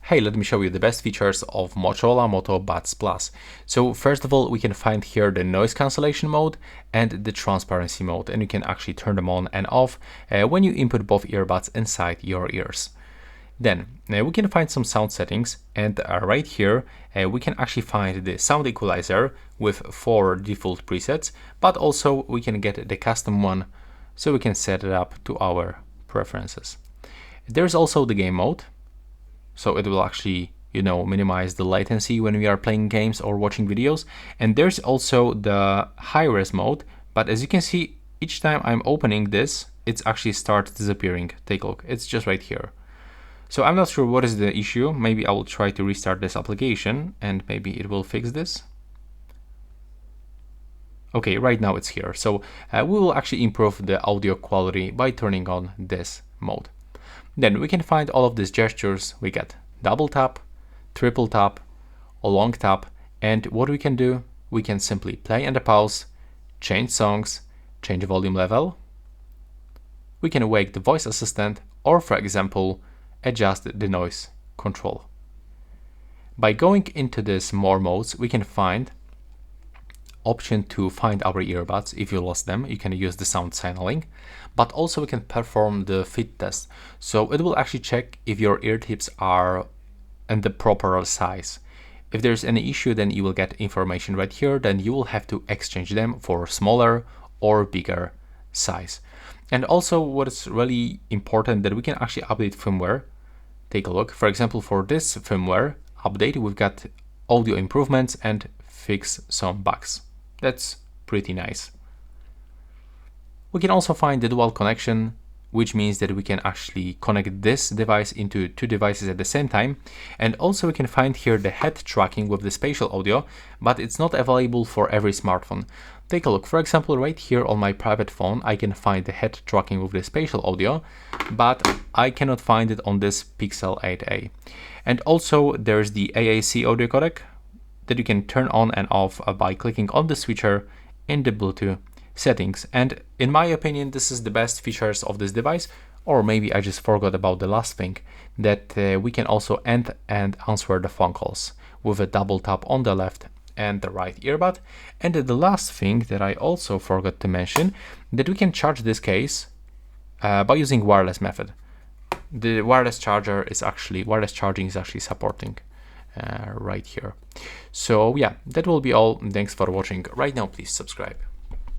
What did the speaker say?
Hey, let me show you the best features of Motorola Moto Buds Plus. So first of all, we can find here the noise cancellation mode and the transparency mode, and you can actually turn them on and off when you input both earbuds inside your ears. Then we can find some sound settings, and right here we can actually find the sound equalizer with 4 default presets, but also we can get the custom one so we can set it up to our preferences. There's also the game mode. So it will actually, minimize the latency when we are playing games or watching videos. And there's also the high-res mode, but as you can see, each time I'm opening this, it's actually starts disappearing. Take a look, it's just right here. So I'm not sure what is the issue. Maybe I will try to restart this application and maybe it will fix this. Okay, right now it's here. So we will actually improve the audio quality by turning on this mode. Then we can find all of these gestures. We get double tap, triple tap, a long tap, and what we can do, we can simply play and pause, change songs, change volume level. We can wake the voice assistant, or for example, adjust the noise control. By going into this more modes, we can find option to find our earbuds. If you lost them, you can use the sound signaling, but also we can perform the fit test. So it will actually check if your ear tips are in the proper size. If there's any issue, then you will get information right here. Then you will have to exchange them for smaller or bigger size. And also what is really important, that we can actually update firmware. Take a look. For example, for this firmware update, we've got audio improvements and fix some bugs. That's pretty nice. We can also find the dual connection, which means that we can actually connect this device into 2 devices at the same time. And also we can find here the head tracking with the spatial audio, but it's not available for every smartphone. Take a look. For example, right here on my private phone, I can find the head tracking with the spatial audio, but I cannot find it on this Pixel 8a. And also there's the AAC audio codec that you can turn on and off by clicking on the switcher in the Bluetooth settings. And in my opinion, this is the best features of this device. Or maybe I just forgot about the last thing, that we can also end and answer the phone calls with a double tap on the left and the right earbud. And the last thing that I also forgot to mention, that we can charge this case by using wireless method. The wireless charging is actually supporting right here. So yeah, that will be all. Thanks for watching. Right now, please subscribe.